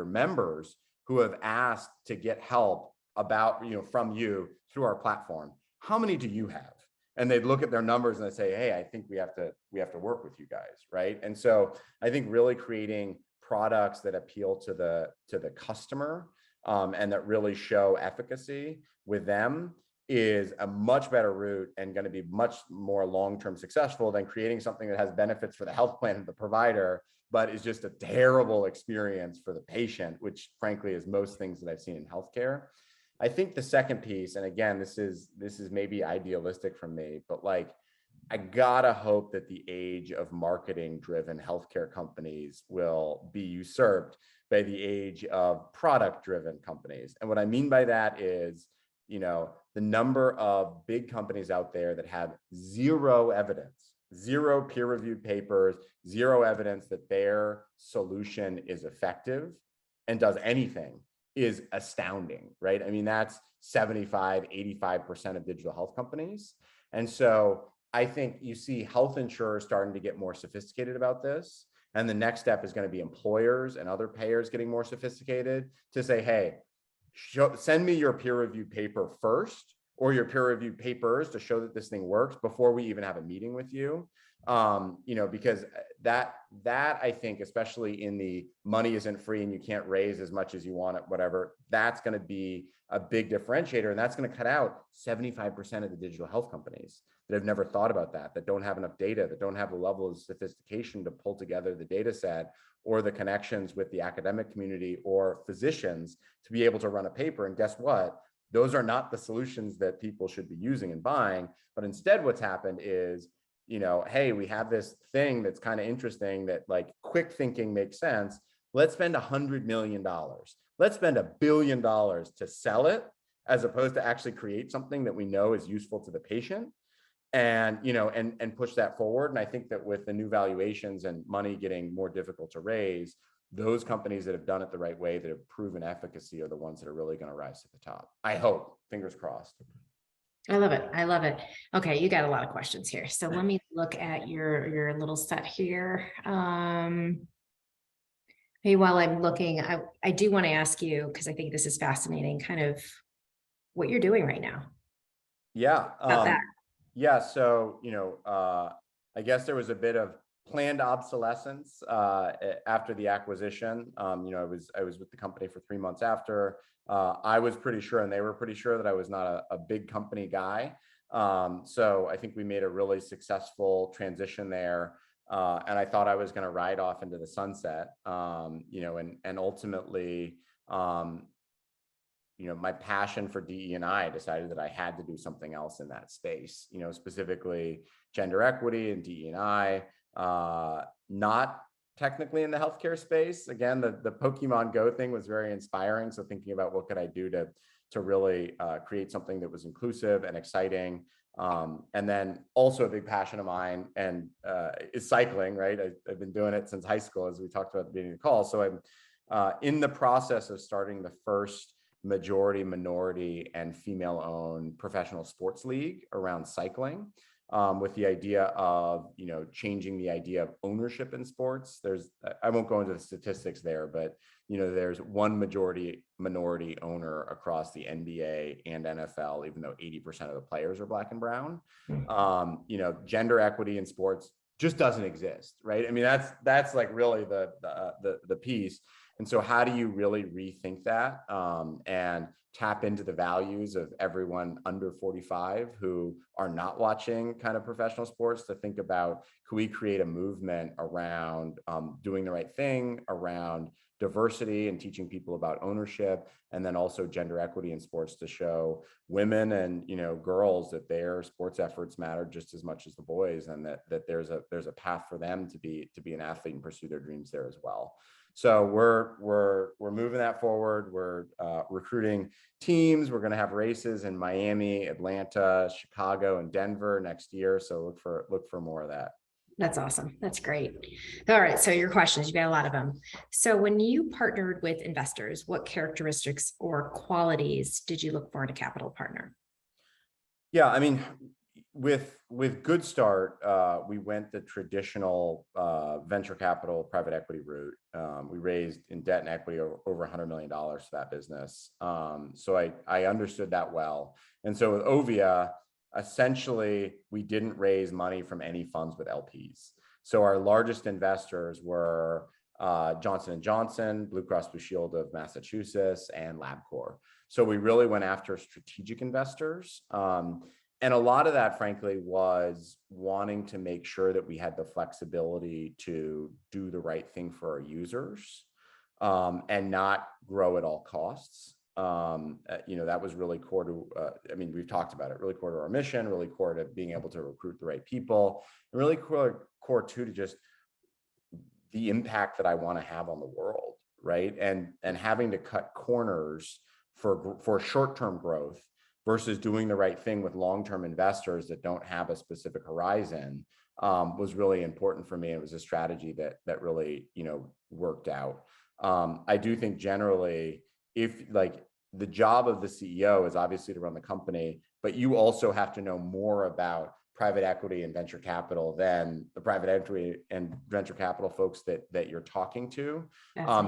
members who have asked to get help about, from you through our platform. How many do you have? And they'd look at their numbers and they say, hey, I think we have to work with you guys, right? And so I think really creating products that appeal to the customer and that really show efficacy with them is a much better route and going to be much more long-term successful than creating something that has benefits for the health plan and the provider, but is just a terrible experience for the patient, which frankly is most things that I've seen in healthcare. I think the second piece, and again, this is maybe idealistic from me, but like, I gotta hope that the age of marketing-driven healthcare companies will be usurped by the age of product-driven companies. And what I mean by that is, the number of big companies out there that have zero evidence, zero peer-reviewed papers, zero evidence that their solution is effective and does anything, is astounding, right? I mean, that's 75, 85% of digital health companies. And so I think you see health insurers starting to get more sophisticated about this. And the next step is going to be employers and other payers getting more sophisticated to say, hey, send me your peer-reviewed paper first, or your peer-reviewed papers to show that this thing works before we even have a meeting with you. Because that I think, especially in the money isn't free and you can't raise as much as you want it, whatever, that's going to be a big differentiator. And that's going to cut out 75% of the digital health companies that have never thought about that don't have enough data, that don't have a level of sophistication to pull together the data set or the connections with the academic community or physicians to be able to run a paper. And guess what? Those are not the solutions that people should be using and buying. But instead, what's happened is, hey, we have this thing that's kind of interesting that, like, quick thinking makes sense. Let's spend $100 million. Let's spend $1 billion to sell it, as opposed to actually create something that we know is useful to the patient, and and push that forward. And I think that with the new valuations and money getting more difficult to raise, those companies that have done it the right way, that have proven efficacy, are the ones that are really going to rise to the top. I hope. Fingers crossed. I love it. I love it. Okay, you got a lot of questions here. So let me look at your little set here. Hey, while I'm looking, I do want to ask you, because I think this is fascinating, kind of what you're doing right now. Yeah. About that. Yeah. So, I guess there was a bit of planned obsolescence after the acquisition. I was with the company for 3 months after. I was pretty sure, and they were pretty sure, that I was not a big company guy. So I think we made a really successful transition there. And I thought I was going to ride off into the sunset, and ultimately, my passion for DE&I, decided that I had to do something else in that space, specifically gender equity and DE&I, not technically in the healthcare space. Again, the Pokemon Go thing was very inspiring. So thinking about what could I do to really create something that was inclusive and exciting. And then also a big passion of mine and is cycling, right? I've been doing it since high school, as we talked about at the beginning of the call. So I'm in the process of starting the first majority, minority, and female-owned professional sports league around cycling. with the idea of, changing the idea of ownership in sports. I won't go into the statistics there, but, there's one minority owner across the NBA and NFL, even though 80% of the players are Black and brown. Gender equity in sports just doesn't exist, right? I mean, that's like really the piece. And so how do you really rethink that and tap into the values of everyone under 45 who are not watching kind of professional sports, to think about, can we create a movement around doing the right thing, around diversity and teaching people about ownership, and then also gender equity in sports, to show women and girls that their sports efforts matter just as much as the boys, and that there's a path for them to be an athlete and pursue their dreams there as well. So we're moving that forward. We're recruiting teams. We're going to have races in Miami, Atlanta, Chicago, and Denver next year. So look for more of that. That's awesome. That's great. All right. So your questions, you've got a lot of them. So when you partnered with investors, what characteristics or qualities did you look for in a capital partner? Yeah, I mean, with Good Start, we went the traditional venture capital private equity route. We raised in debt and equity over $100 million for that business. So I understood that well. And so with Ovia, essentially, we didn't raise money from any funds with LPs. So our largest investors were Johnson & Johnson, Blue Cross Blue Shield of Massachusetts, and Labcorp. So we really went after strategic investors. And a lot of that, frankly, was wanting to make sure that we had the flexibility to do the right thing for our users and not grow at all costs. That was really core to, we've talked about it, really core to our mission, really core to being able to recruit the right people, and really core too, to just the impact that I want to have on the world, right? And having to cut corners for short-term growth versus doing the right thing with long-term investors that don't have a specific horizon was really important for me. It was a strategy that really, worked out. I do think generally, if the job of the CEO is obviously to run the company, but you also have to know more about private equity and venture capital than the private equity and venture capital folks that you're talking to,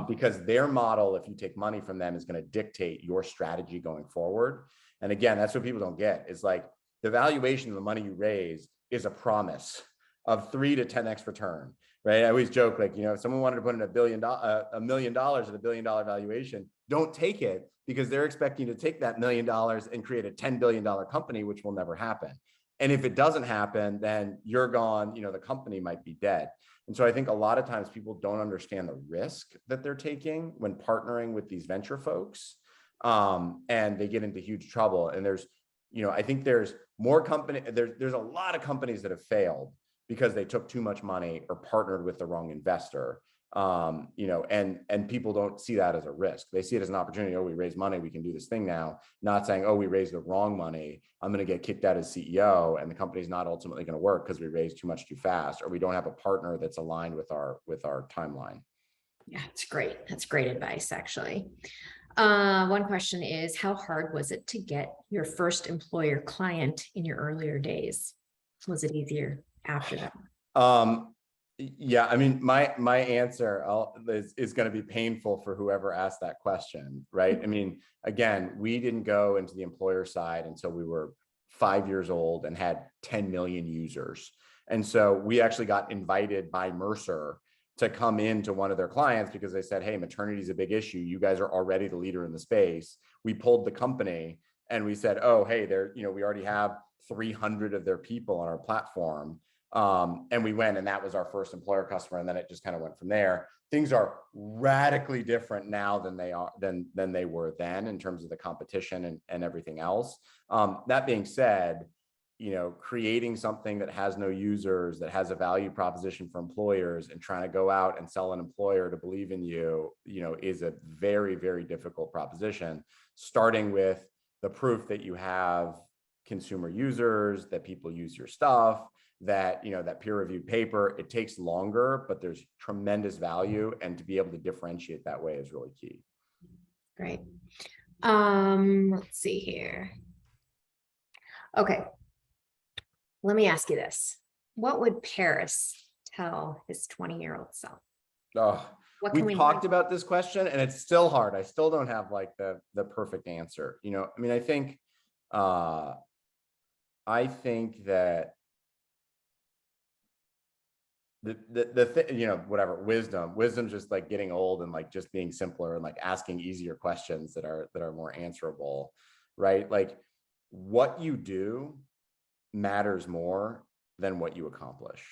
because their model, if you take money from them, is going to dictate your strategy going forward. And again, that's what people don't get. It's like the valuation of the money you raise is a promise of 3 to 10x return, right? I always joke, if someone wanted to put in $1 million at $1 billion valuation, don't take it, because they're expecting you to take that $1 million and create a $10 billion company, which will never happen. And if it doesn't happen, then you're gone, the company might be dead. And so I think a lot of times people don't understand the risk that they're taking when partnering with these venture folks. And they get into huge trouble. And I think there's a lot of companies that have failed because they took too much money or partnered with the wrong investor. And people don't see that as a risk. They see it as an opportunity. Oh, we raised money, we can do this thing now. Not saying, oh, we raised the wrong money, I'm going to get kicked out as CEO, and the company's not ultimately going to work because we raised too much too fast, or we don't have a partner that's aligned with our timeline. Yeah, it's great. That's great advice, actually. One question is, how hard was it to get your first employer client in your earlier days? Was it easier after that? Yeah, my answer is going to be painful for whoever asked that question, right? Again, we didn't go into the employer side until we were 5 years old and had 10 million users. And so we actually got invited by Mercer to come into one of their clients because they said, hey, maternity is a big issue. You guys are already the leader in the space. We pulled the company and we said, oh, hey, we already have 300 of their people on our platform. And we went, and that was our first employer customer. And then it just kind of went from there. Things are radically different now than they were then in terms of the competition and everything else. That being said, creating something that has no users, that has a value proposition for employers, and trying to go out and sell an employer to believe in you, is a very, very difficult proposition, starting with the proof that you have consumer users, that people use your stuff, that, that peer-reviewed paper. It takes longer, but there's tremendous value. And to be able to differentiate that way is really key. Great. Let's see here. Okay. Let me ask you this. What would Paris tell his 20-year-old self? Oh, What we can we talked learn? about this question and it's still hard. I still don't have like the perfect answer. You know, I mean, I think that you know, whatever, wisdom just like getting old and like just being simpler and like asking easier questions that are more answerable, right? Like what you do matters more than what you accomplish,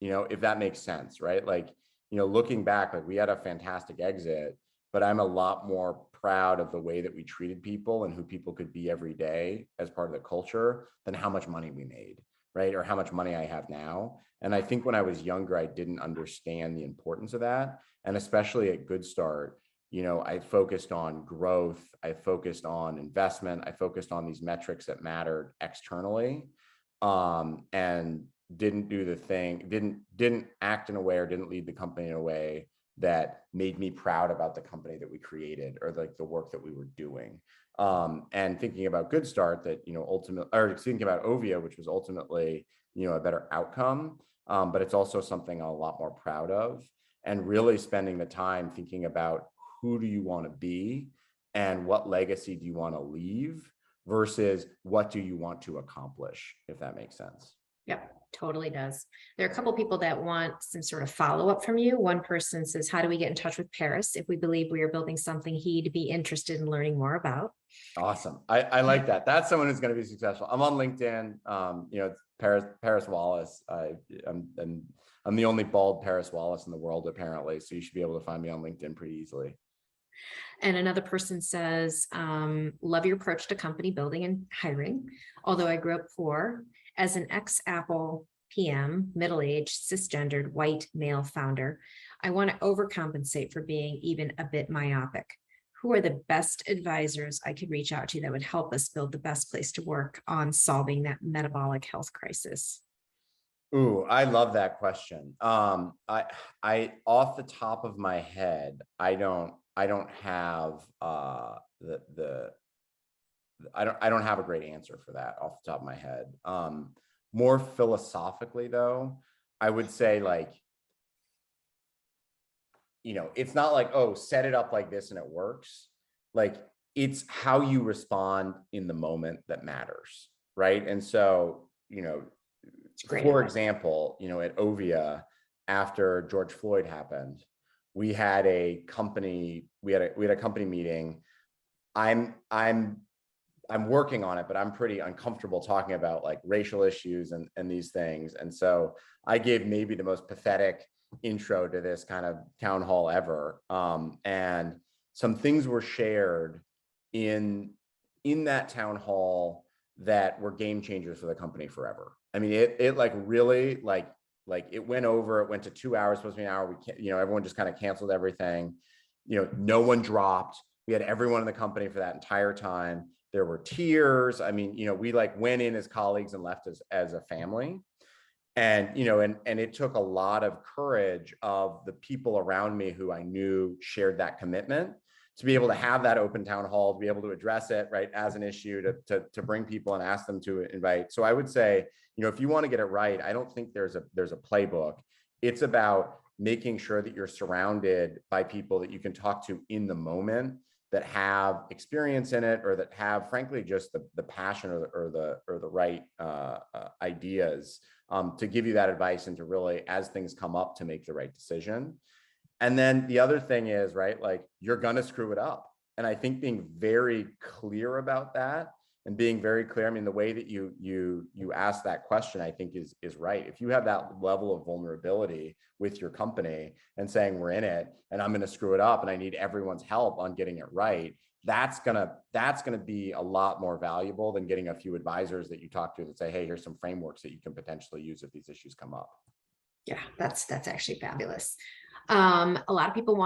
you know, if that makes sense, right? Like, you know, looking back, like we had a fantastic exit, but I'm a lot more proud of the way that we treated people and who people could be every day as part of the culture than how much money we made, right? Or how much money I have now. And I think when I was younger, I didn't understand the importance of that. And especially at Good Start, you know, I focused on growth, I focused on investment, I focused on these metrics that mattered externally, and didn't do the thing, didn't act in a way or didn't lead the company in a way that made me proud about the company that we created or like the work that we were doing. And thinking about Good Start, that, you know, ultimately, or thinking about Ovia, which was ultimately, you know, a better outcome, but it's also something I'm a lot more proud of, and really spending the time thinking about who do you want to be and what legacy do you want to leave versus what do you want to accomplish, if that makes sense. Yep, totally does. There are a couple people that want some sort of follow-up from you. One person says, how do we get in touch with Paris if we believe we are building something he'd be interested in learning more about? Awesome. I like that. That's someone who's going to be successful. I'm on LinkedIn. You know, it's Paris Wallace. I'm the only bald Paris Wallace in the world, apparently. So you should be able to find me on LinkedIn pretty easily. And another person says, love your approach to company building and hiring. Although I grew up poor, as an ex-Apple PM, middle-aged, cisgendered, white male founder, I want to overcompensate for being even a bit myopic. Who are the best advisors I could reach out to that would help us build the best place to work on solving that metabolic health crisis? Ooh, I love that question. I off the top of my head, I don't have I don't have a great answer for that off the top of my head. More philosophically though, I would say, like, you know, it's not like, oh, set it up like this and it works. Like, it's how you respond in the moment that matters, right? And so, you know, for example, you know, at Ovia, after George Floyd happened, we had a company meeting. I'm working on it, but I'm pretty uncomfortable talking about like racial issues and these things. And so I gave maybe the most pathetic intro to this kind of town hall ever. And some things were shared in that town hall that were game changers for the company forever. I mean, it like really like it went to 2 hours, supposed to be an hour. You know, everyone just kind of canceled everything. You know, no one dropped. We had everyone in the company for that entire time. There were tears. I mean, you know, we like went in as colleagues and left as a family. And, you know, and it took a lot of courage of the people around me who I knew shared that commitment to be able to have that open town hall, to be able to address it, right, as an issue, to bring people and ask them to invite. So I would say, you know, if you want to get it right, I don't think there's a playbook. It's about making sure that you're surrounded by people that you can talk to in the moment, that have experience in it, or that have, frankly, just the passion or the right ideas to give you that advice and to really, as things come up, to make the right decision. And then the other thing is, right, like, you're gonna screw it up. And I think being very clear about that, and being very clear, I mean, the way that you ask that question, I think is right. If you have that level of vulnerability with your company and saying, we're in it and I'm gonna screw it up and I need everyone's help on getting it right, that's gonna be a lot more valuable than getting a few advisors that you talk to that say, hey, here's some frameworks that you can potentially use if these issues come up. Yeah, that's actually fabulous. A lot of people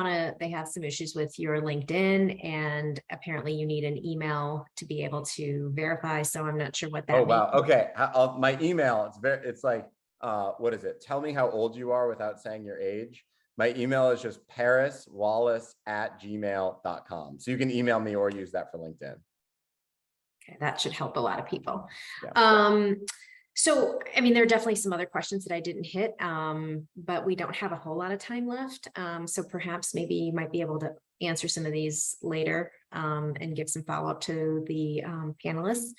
they have some issues with your LinkedIn, and apparently you need an email to be able to verify. So I'm not sure what that Oh, means. wow. Okay. My email, it's like, what is it? Tell me how old you are without saying your age. My email is just pariswallace@gmail.com. So you can email me or use that for LinkedIn. Okay, that should help a lot of people. Yeah. So, I mean, there are definitely some other questions that I didn't hit, but we don't have a whole lot of time left. So perhaps maybe you might be able to answer some of these later, and give some follow-up to the panelists.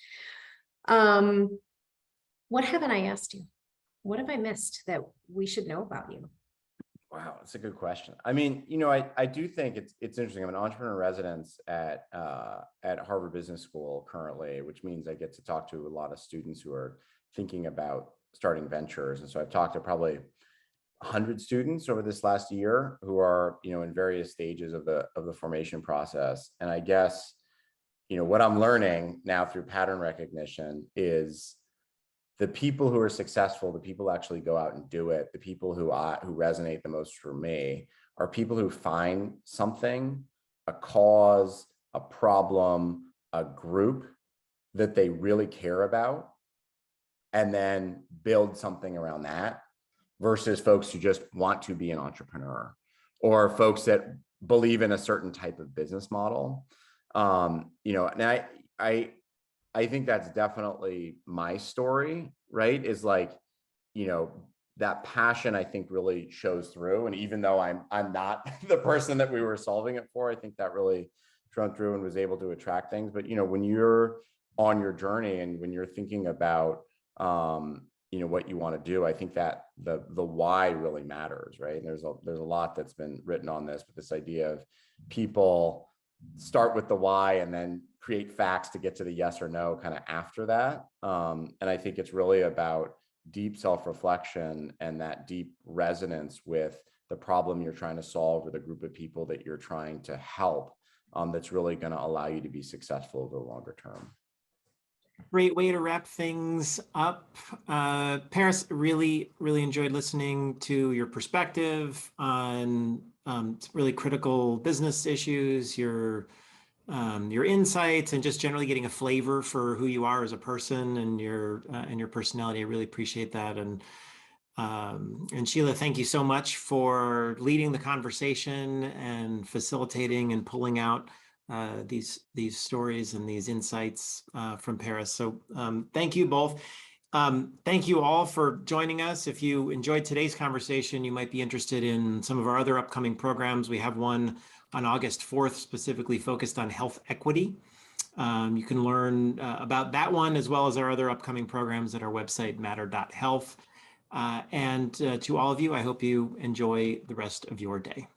What haven't I asked you? What have I missed that we should know about you? Wow, that's a good question. I mean, I do think it's interesting. I'm an entrepreneur in residence at Harvard Business School currently, which means I get to talk to a lot of students who are thinking about starting ventures. And so I've talked to probably 100 students over this last year who are, in various stages of the formation process. And I guess, what I'm learning now through pattern recognition is the people who are successful, the people who actually go out and do it, the people who resonate the most for me are people who find something, a cause, a problem, a group that they really care about, and then build something around that, versus folks who just want to be an entrepreneur or folks that believe in a certain type of business model. And I think that's definitely my story, right? Is like, that passion I think really shows through. And even though I'm not the person that we were solving it for, I think that really shone through and was able to attract things. But, when you're on your journey and when you're thinking about, what you want to do, I think that the why really matters, right? And there's a lot that's been written on this, but this idea of people start with the why and then create facts to get to the yes or no kind of after that. And I think it's really about deep self-reflection and that deep resonance with the problem you're trying to solve or the group of people that you're trying to help, that's really going to allow you to be successful over the longer term. Great way to wrap things up. Paris, really enjoyed listening to your perspective on really critical business issues, your insights, and just generally getting a flavor for who you are as a person and your personality. I really appreciate that. And Sheila, thank you so much for leading the conversation and facilitating and pulling out these stories and these insights from Paris. So thank you both. Thank you all for joining us. If you enjoyed today's conversation, you might be interested in some of our other upcoming programs. We have one on August 4th, specifically focused on health equity. You can learn about that one as well as our other upcoming programs at our website, matter.health. And to all of you, I hope you enjoy the rest of your day.